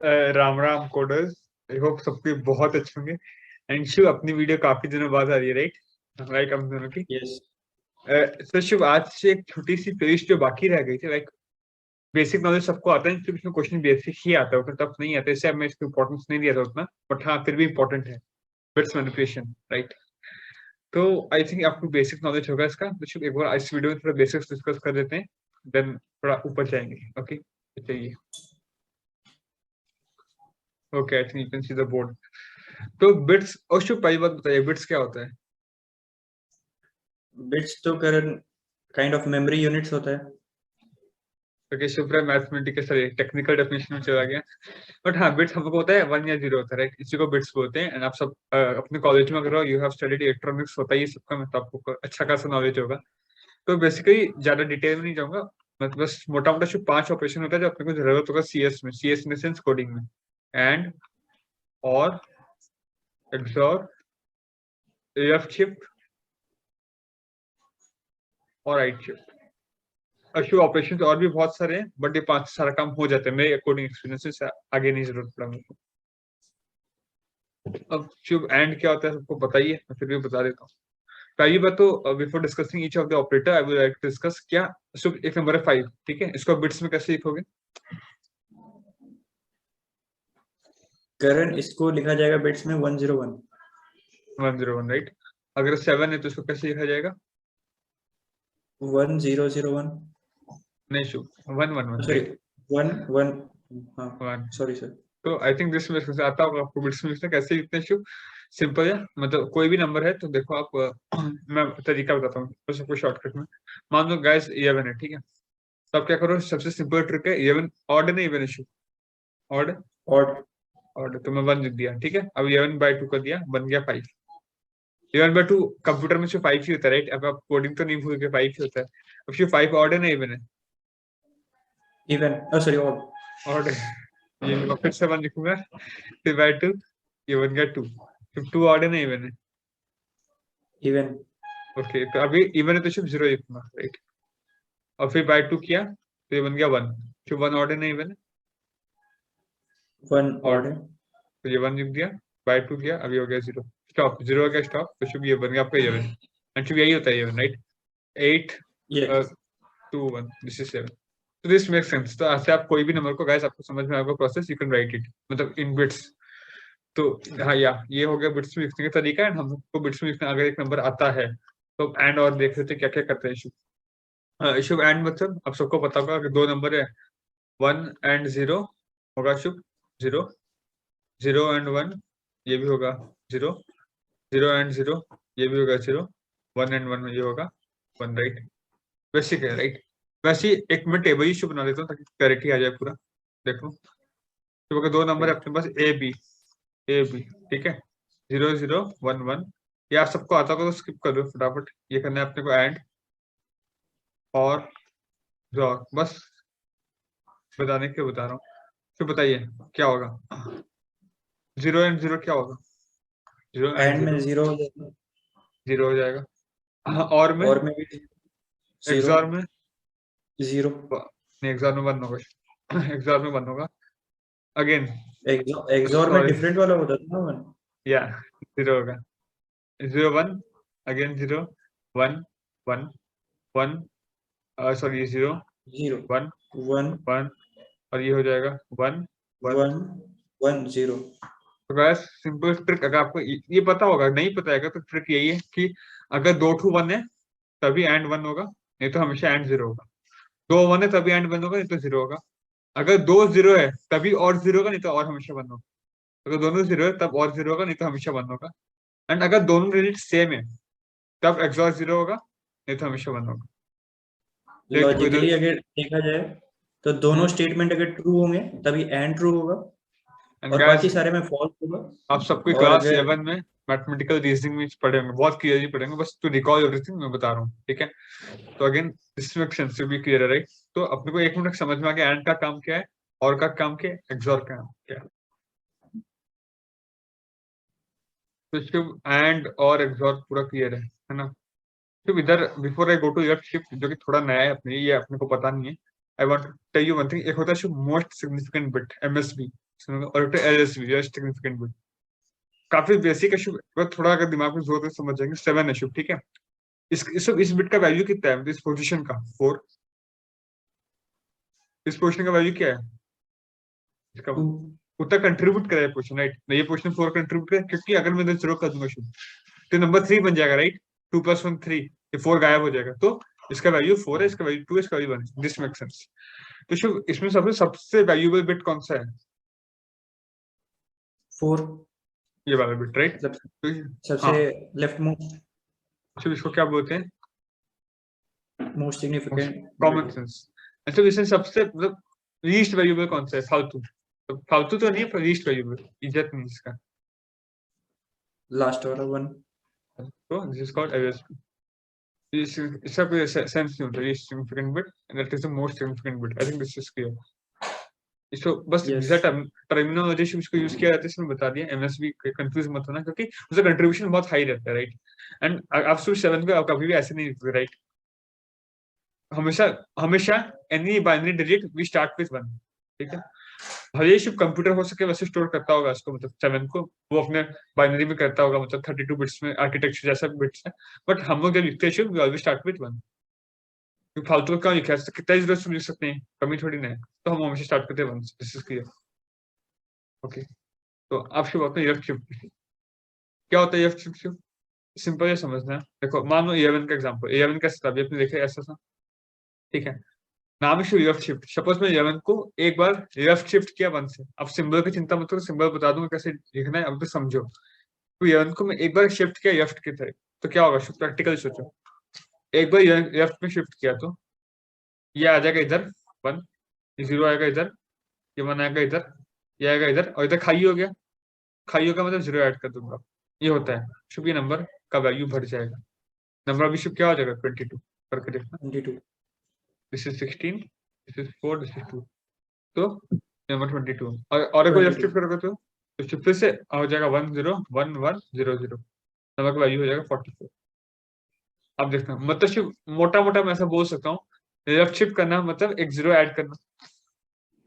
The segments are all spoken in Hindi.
Ram Ram coders. I hope सबके बहुत अच्छे होंगे। एंड शिव, अपनी वीडियो काफी दिनों बाद आ रही है, राइट? लाइक हम दोनों की। यस तो शिव, आज से एक छोटी सी प्लेलिस्ट जो बाकी रह गई थी, लाइक बेसिक नॉलेज सबको आता है, क्योंकि इसमें क्वेश्चन बेसिक ही आता है, उतना टफ नहीं आता, इससे अब मैं इसको इंपॉर्टेंस नहीं दिया था उतना, बट हाँ फिर भी इंपॉर्टेंट है। Bits manipulation, right? तो आई थिंक आपको बेसिक नॉलेज होगा इसका, तो शिव एक बार इस वीडियो में थोड़ा बेसिक्स डिस्कस कर देते हैं, देन थोड़ा ऊपर जाएंगे। ओके, चलिए। Okay, I think you can see the board. तो बिट्स, और शिव पहली बात बताइए, बिट्स क्या होता है? बिट्स तो current kind of memory units होता है। ओके, शुक्र है मैथमेटिकल, सॉरी टेक्निकल डेफिनेशन में चला गया। बट हाँ, बिट्स हमको होता है 1 या 0 होता है, राइट? इसी को बिट्स बोलते हैं। एंड आप सब अपने कॉलेज में अगर यू हैव स्टडीड इलेक्ट्रॉनिक्स होता है ये सबका, मतलब आपको अच्छा खासा नॉलेज होगा। तो बेसिकली ज्यादा डिटेल में नहीं जाऊंगा, मतलब बस मोटा मोटा जो 5 ऑपरेशन होता है जो अपने को जरूरत होगा सीएस में, सीएस इन सेंस कोडिंग में। एंड, और, एक्सॉर, एफ शिफ्ट और राइट शिफ्ट। अशु ऑपरेशन और भी बहुत सारे हैं, बट ये 5 सारा काम हो जाते हैं मेरे अकॉर्डिंग एक्सपीरियंस से, आगे नहीं जरूरत पड़ा मेरे को। अब शुभ एंड क्या होता है सबको बताइए, मैं फिर भी बता देता हूँ। पहली बात तो, before discussing each of the operator I would like to discuss, क्या शुभ एक नंबर है 5, ठीक है? इसको बिट्स में कैसे लिखोगे? करंट इसको लिखा जाएगा बिट्स में 101। 101, राइट? अगर 7 है तो इसको कैसे लिखा जाएगा? 1001। नहीं शुभ, 111, सॉरी राइट? 11। हाँ 1। Sorry sir. तो आई थिंक दिस में आता होगा आपको बिट्स में लिखना, कैसे लिखते हैं शुभ? सिंपल है, मतलब कोई भी नंबर है तो देखो आप, मैं तरीका बताता हूँ बस आपको शॉर्टकट में। मान लो गाइस 11 है, ठीक है? तो आप क्या करो, सबसे सिंपल ट्रिक है, 11 ऑड नहीं, इवन इशू ऑड। और ऑड तो मैं 1 लिख दिया, ठीक है? अब 11/2 कर दिया, बन गया 5। 11/2 कंप्यूटर में सिर्फ 5 ही होता है, राइट? अब आप कोडिंग तो नहीं भूल के 5 ही होता है। अब सिर्फ 5 ऑड है ना इवन है? इवन, सॉरी और ऑड है। ये मैं फिर से 1 लिखूंगा, 3/2, ये बन गया 2। फिर 2 ऑड है ना इवन है? इवन। ओके, तो अभी इवन है तो सिर्फ 0 लिखूंगा, राइट? और फिर बाय 2 किया तो ये बन गया 1। फिर 1 ऑड है ना इवन है? 1 ऑड। और है। तो ये 1 लिख दिया, बाय 2 किया, अभी हो गया 0। स्टॉप, 0 हो गया स्टॉप, तो शुभ ये बन गया आपका 11। एंड शुभ यही होता है 11, राइट? 8 yes 2 1, this is 7। तो दिस मेक सेंस। तो ऐसे आप कोई भी नंबर को, गाइस आपको समझ में आएगा process, you can write it, मतलब इन बिट्स। तो हाँ, या ये हो गया बिट्स में लिखने का तरीका। एंड हमको बिट्स में लिखना, अगर एक नंबर आता है तो एंड और देख लेते क्या क्या करते हैं शुभ। शुभ एंड मतलब आप सबको पता होगा कि 2 नंबर है, 1 एंड 0 होगा शुभ, 0। 0 एंड 1 ये भी होगा 0। 0 एंड 0 ये भी होगा 0। 1 एंड 1 ये होगा 1, राइट? बेसिक है, राइट? वैसे ही एक मैं टेबल इशू बना देता हूँ ताकि क्लैरिटी आ जाए पूरा। देखो, तो अगर 2 नंबर है अपने पास, ए बी, ठीक है? 0 0 1 1, ये आप सबको आता होगा तो स्किप कर दो फटाफट, ये करना है अपने को एंड और ड्रॉ, बस बताने के बता रहा हूँ। तो बताइए क्या होगा? 0 एंड 0 क्या होगा? 0 एंड एंड में 0 0 हो जाएगा 0 हो जाएगा। हाँ, और में, और में भी 0 एक्सॉर में 0। नहीं, एक्सॉर में 1 होगा। एक्सॉर में 1 होगा अगेन। एक्सॉर में सॉरी, डिफरेंट वाला होता था ना 1। या 0 होगा, 0 1 अगेन, 0 1 1 1, सॉरी 0 0 1 1 1, और ये हो जाएगा 1 1। 1 1 0। तो बस सिंपल ट्रिक, अगर आपको ये पता होगा, नहीं पता है तो ट्रिक यही है कि अगर 2 टू 1 है तभी एंड 1 होगा, नहीं तो हमेशा एंड 0 होगा। 2 1 है तभी एंड 1 होगा, नहीं तो 0 होगा। अगर 2 0 है तभी और 0 होगा, नहीं तो और हमेशा 1 होगा। अगर दोनों 0 है तब और 0 होगा, नहीं तो हमेशा 1 होगा। एंड अगर दोनों डिजिट सेम है तब एक्सॉर 0 होगा, नहीं तो हमेशा 1 होगा। देखो इधर, लॉजिकली अगर देखा जाए तो दोनों स्टेटमेंट अगर ट्रू होंगे तभी एंड ट्रू होगा एंड और बाकी गाइस, सारे में फॉल्स होगा। आप सबको और क्लास अगर 11 में मैथमेटिकल रीजनिंग में पढ़े होंगे, बहुत क्लियरली पढ़े होंगे, बस टू रिकॉल एवरीथिंग मैं बता रहा हूँ, ठीक है? तो again this make sense to be clear, right? तो अपने को एक मिनट समझ में आ गया एंड का काम क्या है, और का काम क्या है, एक्सॉर का काम क्या है। तो इसके एंड और एक्सॉर पूरा क्लियर है ना? तो इधर before I go to left shift, जो कि थोड़ा नया है अपने, ये अपने को पता नहीं है, I want to tell you one thing. एक होता है मोस्ट सिग्निफिकेंट बिट, एमएसबी, और LSB लेस्ट सिग्निफिकेंट बिट। काफी बेसिक है शुभ, थोड़ा अगर दिमाग में जोर से समझ जाएंगे 7 है शुभ, ठीक है। इस बिट का वैल्यू कितना है, इस पोजीशन का 4, इस पोजीशन का वैल्यू क्या है इसका, 2 उतना कंट्रीब्यूट करे पोजीशन, राइट। ये पोजीशन 4 कंट्रीब्यूट करे, क्योंकि अगर मैं 0 कर दूंगा शुभ तो नंबर 3 बन जाएगा, राइट। 2 + 1 3, ये 4 गायब हो जाएगा, तो इसका वैल्यू 4 है, इसका वैल्यू 2 है, इसका वैल्यू 1 है। This make sense. तो शुभ इसमें सबसे वैल्यूएबल बिट कौन सा है, 4 ये वाला बिट, राइट। मतलब तो सबसे हाँ, लेफ्ट मोस्ट शुभ इसको क्या बोलते हैं, सिग्निफिकेंट कॉमन सेंस। अच्छा, इसमें सबसे मतलब लीस्ट वैल्यूएबल कौन सा है, फालतू। तो फालतू तो नहीं है, पर लीस्ट वैल्यूएबल, इज्जत नहीं इसका, लास्ट वाला 1 तो दिस इज कॉल्ड LSB। इसका कोई सेंस नहीं होता, least significant bit and that is the most significant bit. I think this is clear. इसको बस यस जैसा टर्मिनोलॉजी इसको यूज किया जाता है इसमें बता दिया। MSB कंफ्यूज मत होना, क्योंकि उसका कंट्रीब्यूशन बहुत हाई रहता है, राइट। एंड आप सिर्फ 7 पे आप कभी भी ऐसे नहीं लिखते, राइट। हमेशा हमेशा any binary digit we start with 1, ठीक है। भले ही कंप्यूटर हो सके वैसे स्टोर करता होगा इसको, मतलब 7 को वो अपने बाइनरी में करता होगा, मतलब 32 बिट्स में आर्किटेक्चर जैसा बिट्स है। बट हम लोग जब लिखते हैं वी ऑलवेज स्टार्ट विद 1। फालतू का क्यों लिखा है, कितना जरूरत से लिख सकते हैं, कमी थोड़ी ना है। तो हम हमेशा स्टार्ट करते हैं 1 से। This is clear, okay. तो आप शुरू होते हैं लेफ्ट शिफ्ट। क्या होता है लेफ्ट शिफ्ट? सिंपल है समझना है। देखो मान लो 11 का एग्जांपल, 11 कैसे था अभी आपने देखा ऐसा था, ठीक है। नाम है लेफ्ट शिफ्ट। सपोज मैं 11 को एक बार लेफ्ट शिफ्ट किया 1 से। अब सिंबल की चिंता मत करो, सिंबल बता दूंगा कैसे लिखना है, अब तो समझो। तो 11 को मैं एक बार शिफ्ट किया लेफ्ट की तरफ, तो क्या होगा, प्रैक्टिकल सोचो। एक बार लेफ्ट में शिफ्ट किया तो ये आ जाएगा इधर 1, 0 आएगा इधर, ये 1 आएगा इधर, ये आएगा इधर, और इधर खाली हो गया। खाली होगा मतलब 0 ऐड कर दूंगा। ये होता है शुभ, ये नंबर का वैल्यू बढ़ जाएगा। नंबर अभी शुभ क्या हो जाएगा 22 करके देखना। 22 this is 16, this is 4, this is 2, तो नंबर 22। और अगर लेफ्ट 22 शिफ्ट करोगे तो शिफ्ट फिर से हो जाएगा 1 0 1 1 0 0, नंबर का वैल्यू हो जाएगा 44। अब देखना मतलब शिफ्ट मोटा मोटा मैं ऐसा बोल सकता हूँ, लेफ्ट शिफ्ट करना मतलब एक 0 ऐड करना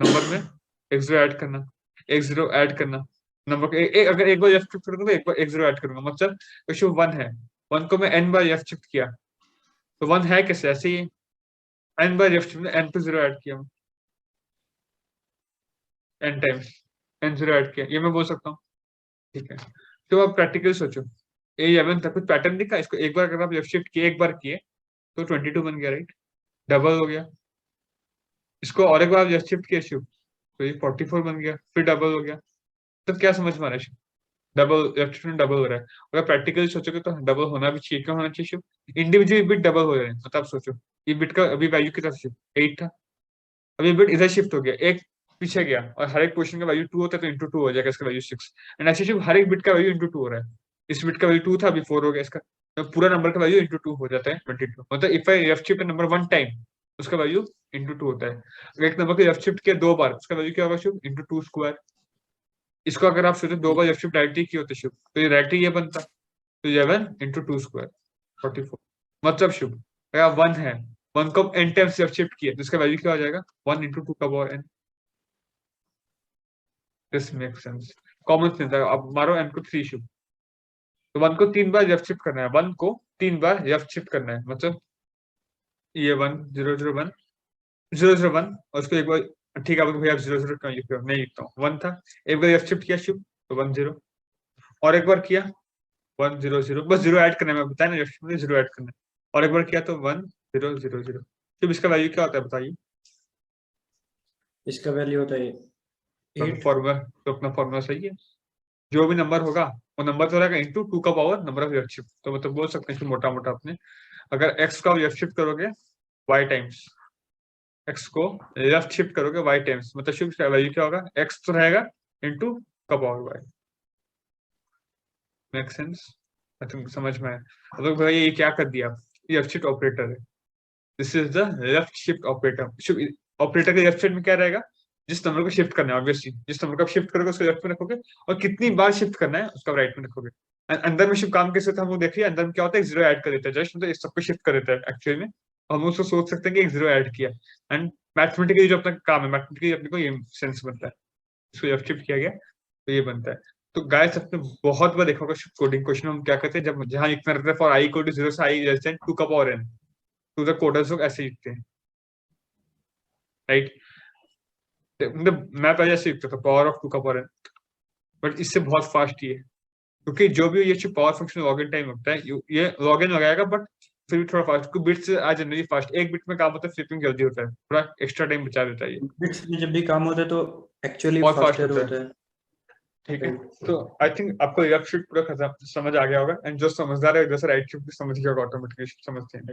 नंबर में, एक 0 ऐड करना, एक 0 ऐड करना नंबर के अगर एक बार लेफ्ट शिफ्ट करूंगा तो एक बार एक 0 ऐड करूंगा, मतलब जो 1 है 1 को मैं n बार लेफ्ट शिफ्ट किया तो 1 है कैसे, ऐसे ही n बार लेफ्ट शिफ्ट n पे 0 ऐड किया, n टाइम्स n 0 ऐड किया, ये मैं बोल सकता हूँ, ठीक है। तो आप प्रैक्टिकल सोचो, A11 तक कुछ पैटर्न दिखा इसको, एक बार अगर आप लेफ्ट शिफ्ट किए एक बार किए तो 22 बन गया, राइट, डबल हो गया। इसको और एक बार लेफ्ट शिफ्ट किया शिफ्ट तो ये 44 बन गया, फिर डबल हो गया। तो क्या समझ में आ रहा है, डबल लेफ्ट शिफ्ट में डबल हो रहा है। अगर प्रैक्टिकली सोचोगे तो डबल होना भी चाहिए, क्यों होना चाहिए शिफ्ट, इंडिविजुअल बिट डबल हो रहे हैं। मतलब आप सोचो ये बिट का अभी वैल्यू कितना था, शिफ्ट 8 था, अभी बिट इधर शिफ्ट हो गया, एक पीछे गया, और हर एक पोजीशन का वैल्यू 2 होता है तो इंटू 2 हो जाएगा, इसका वैल्यू 6। एंड ऐसे शिफ्ट हर एक बिट का वैल्यू इंटू 2 हो रहा है। इस बिट का वैल्यू 2 था, अभी 4 हो गया, इसका तो पूरा नंबर का वैल्यू इंटू 2 हो जाता है 22। मतलब if I left shift number 1 time उसका वैल्यू इंटू 2 होता है। अगर एक नंबर को लेफ्ट शिफ्ट किया 2 बार उसका वैल्यू क्या होगा शिफ्ट इंटू 2 स्क्वायर। इसको अगर आप सोचो 2 बार लेफ्ट शिफ्ट डायरेक्टली की होते शिफ्ट तो ये डायरेक्टली ये बनता, तो 11 इंटू 2 स्क्वायर 44। मतलब शुभ अगर 1 है 1 को n टाइम्स लेफ्ट शिफ्ट किया तो इसका वैल्यू क्या हो जाएगा 1 इंटू 2 का power n। This make sense, common sense है। अब मारो n को 3 शुभ, तो 1 को 3 बार लेफ्ट शिफ्ट करना है, 1 को 3 बार लेफ्ट शिफ्ट करना है, मतलब ये 1 0 0 1 0 0 1, और उसको एक बार, ठीक है भैया आप 0 0 क्यों लिख रहे हो, नहीं लिखता हूँ, 1 था, एक बार लेफ्ट शिफ्ट किया शुभ तो 1 0, और एक बार किया 1 0 0, बस 0 ऐड करना है, मैं बताया ना लेफ्ट शिफ्ट में 0 ऐड करना है, और एक बार किया तो 1 0 0 0। तो इसका वैल्यू क्या होता है बताइए, इसका वैल्यू होता है 8 फॉर्मूला, तो अपना फॉर्मूला सही है। जो भी नंबर होगा वो नंबर तो रहेगा इंटू 2 का power number of left shift. तो मतलब बोल सकते हैं कि मोटा मोटा अपने अगर x का लेफ्ट शिफ्ट करोगे y टाइम्स, x को लेफ्ट शिफ्ट करोगे y टाइम्स, मतलब शिफ्ट का वैल्यू क्या होगा, x तो रहेगा इंटू का पावर y। मेक सेंस, तुम समझ में आया। अब भाई ये क्या कर दिया, ये लेफ्ट शिफ्ट ऑपरेटर है, this is the left shift operator. Operator के लेफ्ट साइड में क्या रहेगा, जिस नंबर को शिफ्ट करना है ऑब्वियसली, जिस नंबर को आप शिफ्ट करोगे उसको लेफ्ट में रखोगे, और कितनी बार शिफ्ट करना है उसका राइट में रखोगे। अंदर में शिफ्ट काम कैसे होता है हम लोग देखिए, अंदर में क्या होता है, 0 ऐड कर देता है, जस्ट मतलब इस सबको शिफ्ट कर देता है एक्चुअली में। हम उसको सोच सकते हैं कि एक 0 ऐड किया, एंड मैथमेटिकली जो अपना काम है, मैथमेटिकली अपने को ये सेंस बनता है। इसको लेफ्ट शिफ्ट किया गया तो ये बनता है। तो गाइस आपने बहुत बार देखा होगा कोडिंग क्वेश्चन हम क्या करते हैं, जब जहां लिखना रहता है फॉर i इक्वल टू 0 से i लेस देन 2 का पावर n, तो द कोडर्स लोग ऐसे लिखते हैं, राइट। मतलब मैं पहले ऐसे लिखता था पावर ऑफ 2 का पावर n, बट इससे बहुत फास्ट ही है, क्योंकि जो भी ये पावर फंक्शन लॉगिन टाइम लगता है ये लॉगिन लगाएगा, बट फिर भी थोड़ा फास्ट, क्योंकि बिट से आज जनरली फास्ट, एक बिट में काम होता है, फ्लिपिंग जल्दी होता है, थोड़ा एक्स्ट्रा टाइम बचा देता है ये, बिट्स में जब भी काम होता है तो एक्चुअली बहुत फास्ट फास्टर होता होता है, है। ठीक है। तो आई थिंक आपको लेफ्ट शिफ्ट पूरा खत्म समझ आ गया होगा, एंड जो समझदार है जैसे राइट शिफ्ट भी समझ गया होगा, ऑटोमेटिकली समझते हैं।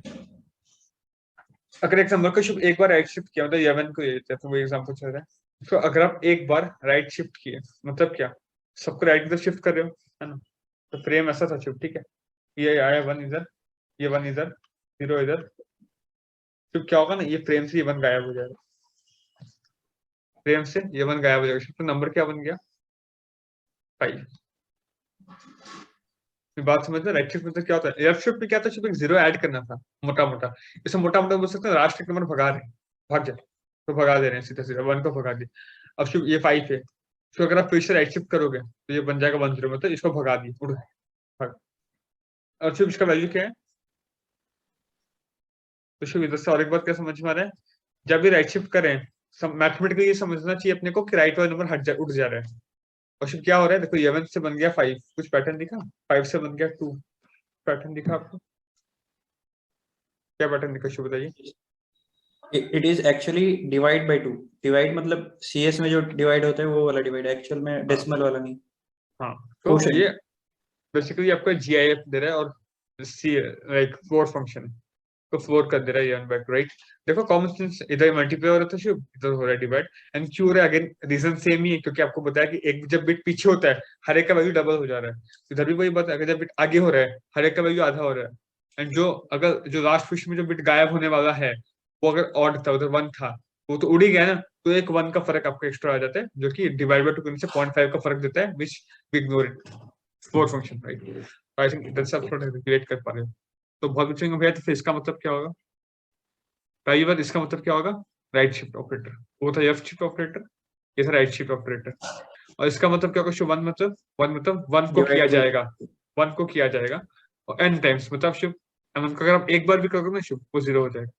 अगर एग्जाम्पल को शिफ्ट एक बार राइट शिफ्ट किया, मतलब 11 को ले लेते हैं, तो वो एग्जाम्पल चल रहा है, तो अगर आप एक बार राइट शिफ्ट किए मतलब क्या, सबको राइट की तरफ शिफ्ट कर रहे हो, है ना, तो फ्रेम ऐसा था शिफ्ट, ठीक है, ये आया 1 इधर, ये 1 इधर, 0 इधर, तो क्या होगा ना, ये फ्रेम से ये 1 गायब हो जाएगा, फ्रेम से ये 1 गायब हो जाएगा, तो नंबर क्या बन गया 5। बात समझना, राइट शिफ्ट मतलब क्या होता है, लेफ्ट शिफ्ट में क्या था, सिर्फ एक 0 ऐड करना था मोटा मोटा, इसे मोटा मोटा बोल सकते हैं लास्ट एक नंबर भगा रहे हैं, भाग जाए तो भगा दे रहे हैं सीधा सीधा 1 को भगा दिए। अब शिफ्ट ये 5 है, तो अगर आप फिर से राइट शिफ्ट करोगे तो ये बन जाएगा 1 0, मतलब इसको भगा दिए, उड़ भाग। और फिर इसका वैल्यू क्या है, तो शिफ्ट इधर से और एक बात क्या समझ में आ रहा है, जब भी राइट शिफ्ट करें मैथमेटिकली ये समझना चाहिए अपने को कि राइट वाला नंबर हट जा उठ जा रहा है, और शिफ्ट क्या हो रहा है, देखो 11 से बन गया 5, कुछ पैटर्न दिखा, 5 से बन गया 2, पैटर्न दिखा आपको, क्या पैटर्न दिखा शुभ बताइए। It is actually divide by 2। Divide मतलब सीएस में जो डिवाइड होता है वो वाला डिवाइड, एक्चुअल में हाँ डेसिमल वाला नहीं। हाँ, तो क्वेश्चन ये बेसिकली आपको GIF दे रहा है, और सी लाइक फ्लोर फंक्शन तो फ्लोर कर दे रहा है ये बैक, राइट। देखो कॉमन सेंस, इधर मल्टीप्लाई हो रहा था शुभ, इधर हो रहा है डिवाइड, एंड क्यों हो रहा है अगेन, रीजन सेम ही है, क्योंकि आपको बताया कि एक जब बिट पीछे होता है हर एक का वैल्यू डबल हो जा रहा है, इधर भी वही बात है, अगर जब बिट आगे हो रहा है हर एक का वैल्यू आधा हो रहा है, एंड जो अगर जो लास्ट क्वेश्चन में जो बिट गायब होने वाला है वो अगर ऑड था, उधर 1 था, वो तो उड़ ही गया ना, तो एक 1 का फर्क आपको एक्स्ट्रा आ जाता है, जो कि डिवाइड बाय 2 करने से 0.5 का फर्क देता है, which we ignore it, floor function, right. I think इधर से आप थोड़ा रिलेट कर पा रहे हो, तो बहुत पूछेंगे भैया तो फिर इसका मतलब क्या होगा, पहली बात इसका मतलब क्या होगा, राइट शिफ्ट ऑपरेटर, वो था लेफ्ट शिफ्ट ऑपरेटर, ये था राइट शिफ्ट ऑपरेटर, और इसका मतलब क्या होगा, 1 को किया डिवाइड बाय जाएगा, 1 को किया जाएगा, और n टाइम्स मतलब शुभ n को अगर आप एक बार भी करोगे ना शुभ, वो 0 हो जाएगा,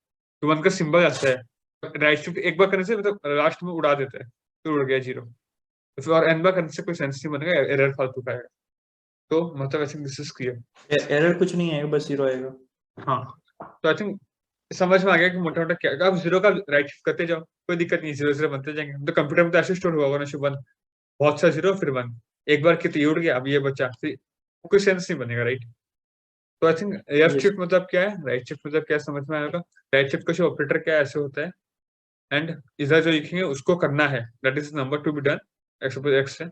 तो 1 का सिंबल आता है, राइट शिफ्ट एक बार करने से मतलब लास्ट में उड़ा देता है, तो उड़ गया 0, तो फिर और n बार करने से कोई सेंस नहीं बनेगा, एरर फालतू का आएगा, तो मतलब I think this is clear. Error कुछ नहीं आएगा, बस 0 आएगा। हाँ, तो आई थिंक समझ में आ गया कि मोटा मोटा क्या, आप 0 का राइट शिफ्ट करते जाओ, कोई दिक्कत नहीं, 0 0 बनते जाएंगे, तो कंप्यूटर में तो ऐसे स्टोर हुआ होगा ना शुभ, बहुत सा 0 फिर 1, एक बार कितनी ये उड़ गया, अब ये बचा, फिर कोई सेंस नहीं बनेगा, राइट। तो I think left yes shift मतलब क्या है, राइट शिफ्ट मतलब क्या, समझ में आएगा, राइट शिफ्ट का जो ऑपरेटर क्या ऐसे होता है, एंड इधर जो लिखेंगे उसको करना है, that is number to be done, x है,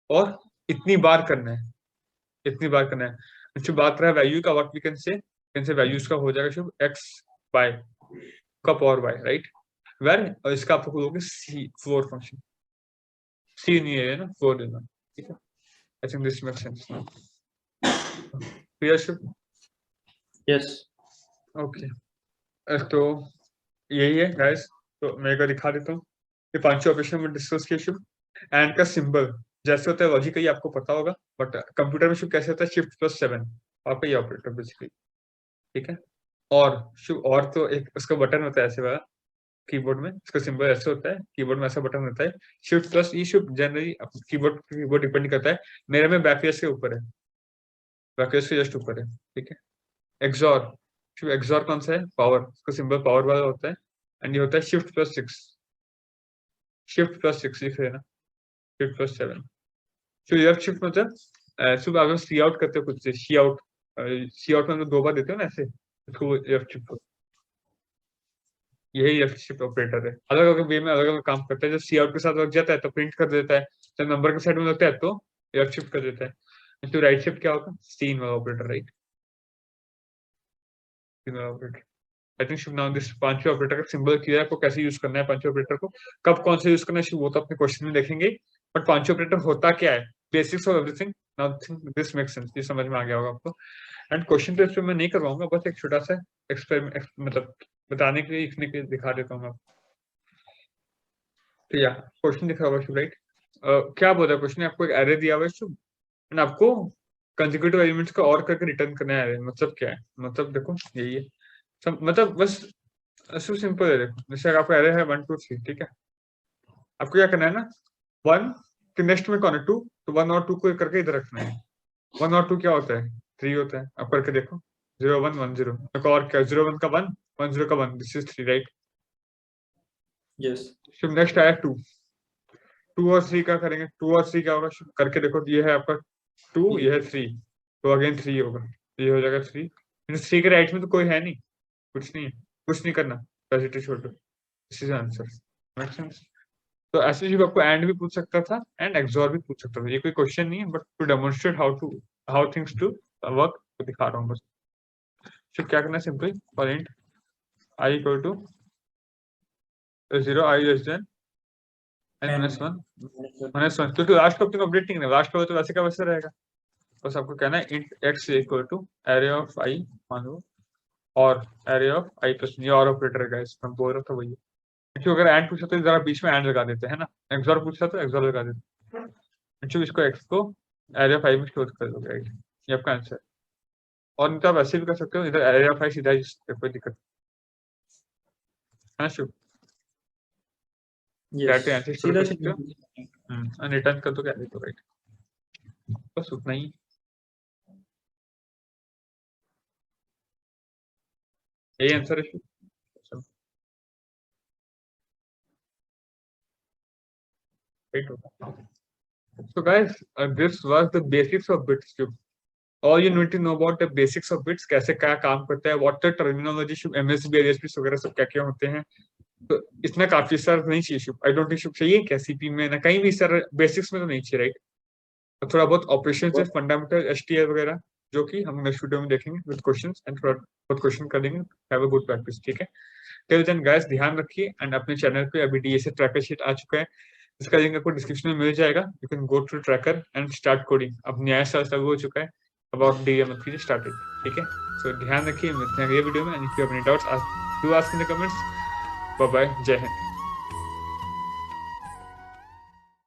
और इतनी बार करना है, इतनी बार करना है, जो बात रहा वैल्यू का, what we can say values का हो जाएगा शुभ x बाय का पावर बाय, राइट, वेर, और इसका आपको लोगे सी फ्लोर फंक्शन, सी नहीं है ना, फ्लोर देना, ठीक है। I think this makes sense now, clear Shubh, yes okay. तो यही है गाइस, तो मैं एक बार दिखा देता हूँ, ये पांचों ऑपरेशन में डिस्कस किए शुभ, एंड का सिंबल जैसे होता है लॉजिकली आपको पता होगा, बट कंप्यूटर में शुभ कैसे होता है, शिफ्ट प्लस 7 आपका ये ऑपरेटर बेसिकली, ठीक है। और शुभ, और तो एक उसका बटन होता है ऐसे वाला कीबोर्ड में, इसका सिंबल ऐसे होता है, कीबोर्ड में ऐसा बटन होता है, शिफ्ट प्लस ई, शुभ जनरली कीबोर्ड डिपेंड करता है, मेरे में बैकलेस के ऊपर है, बैकलेस के जस्ट ऊपर है, ठीक है। एक्सॉर, शुभ एक्सॉर कौन सा है, पावर, इसका सिंबल पावर वाला होता है, एंड ये होता है शिफ्ट प्लस 6, शिफ्ट प्लस 6 लिख रहे हैं ना, शिफ्ट प्लस 7, तो लेफ्ट शिफ्ट मतलब शुभ आप सी आउट करते हो खुद से, सी आउट, सी आउट में हम लोग 2 बार देते हो ना ऐसे, इसको लेफ्ट शिफ्ट, यही लेफ्ट शिफ्ट ऑपरेटर है, अलग अलग वे में अलग अलग काम करता है, जब सी आउट के साथ लग जाता है तो प्रिंट कर देता है, जब नंबर के साइड में लगता है तो लेफ्ट शिफ्ट कर देता है, तो राइट शिफ्ट क्या होगा, सीन वाला ऑपरेटर, राइट, सीन वाला operator. I think Shubh now this पांचवें ऑपरेटर का सिंबल क्लियर है, आपको कैसे यूज करना है पांचवें ऑपरेटर को, कब कौन से यूज करना है शुभ, वो तो अपने क्वेश्चन में देखेंगे, बट पांचवें ऑपरेटर होता क्या है, basics of everything, now think this makes sense, ये समझ में आ गया होगा आपको, एंड क्वेश्चन तो इस पे मैं नहीं करवाऊंगा, बस एक छोटा सा एक्सपेरिमेंट मतलब बताने के लिए, लिखने के लिए दिखा देता हूँ आपको, तो या क्वेश्चन दिखा होगा शुभ, राइट, क्या बोल रहा है क्वेश्चन, आपको एक एरे दिया हुआ है शुभ, एंड आपको कंसेक्यूटिव एलिमेंट्स को और करके रिटर्न करना है। मतलब क्या है, मतलब देखो यही है सब, मतलब बस सब सिंपल है। देखो जैसे आपका एरे है 1 2 3, ठीक है, आपको क्या करना है ना, 1 के नेक्स्ट में कौन है 2, तो 1 और 2 को करके इधर रखना है। 1 और 2 क्या होता है, 3 होता है। आप करके देखो 0 1 1 0, और क्या 0 1 का 1 1 0 का 1, दिस इज 3 राइट। यस फिर नेक्स्ट आया 2, 2 और 3 का करेंगे, 2 और 3 क्या होगा करके देखो, ये है आपका 2, ये है 3, तो अगेन 3 होगा, ये हो जाएगा 3। 3 के राइट में तो कोई है नहीं, कुछ नहीं है, कुछ नहीं करना, पॉजिटिव छोड़ दो, this is answer. Make sense. तो ऐसे ही आपको एंड भी पूछ सकता था एंड एक्सॉर भी पूछ सकता था, ये कोई क्वेश्चन नहीं है, but to demonstrate how things to work तो दिखा रहा हूँ बस। फिर क्या करना है, simply for int i equal to 0 i less than n -1 क्योंकि लास्ट का अपने अपडेट नहीं है, लास्ट का तो वैसे का वैसे रहेगा। बस आपको कहना है int x equal to array of i मान लो, और एरे ऑफ i प्लस, ये और ऑपरेटर है गाइस, मैं बोल रहा था वही है। क्योंकि अगर एंड पूछा तो जरा बीच में एंड लगा देते हैं ना, एक्सॉर पूछा तो एक्सॉर लगा देते हैं। क्योंकि इसको x को एरे ऑफ i में स्टोर कर दोगे, ये आपका आंसर है। और नहीं तो आप ऐसे भी कर सकते हो, इधर एरे ऑफ i सीधा कोई दिक्कत है ना शुभ, यस डायरेक्ट आंसर स्टोर सीधा कर सकते हो, रिटर्न कर दो, क्या देखो राइट, बस उतना ही। यही आंसर है शुभ, राइट होगा। So guys, this was the basics of BitsCube. All you need to know about the basics of bits, कैसे क्या काम करता है, what the terminology Shubh, MSB, LSB वगैरह सब क्या क्या होते हैं। तो इतना काफी सर नहीं चाहिए शुभ, आई डोंट थिंक शुभ चाहिए क्या सीपी में ना कहीं भी सर, बेसिक्स में तो नहीं चाहिए राइट। तो थोड़ा बहुत ऑपरेशन है, फंडामेंटल एचटीएल वगैरह, जो कि हम नेक्स्ट वीडियो में देखेंगे विद क्वेश्चंस, एंड थोड़ा बहुत क्वेश्चन कर देंगे, हैव अ गुड प्रैक्टिस, ठीक है। टिल देन गाइस ध्यान रखिए, एंड अपने चैनल पे अभी डीएसए ट्रैकर शीट आ चुका है, इसका लिंक आपको डिस्क्रिप्शन में मिल जाएगा, you can go to tracker and start coding. अब नया साल चालू हो चुका है, अबाउट डीएमएल की स्टार्टेड, ठीक है। सो ध्यान रखिए, मिलते हैं अगले वीडियो में, and if you have any doubts do ask in the comments. Bye bye, जय हिंद।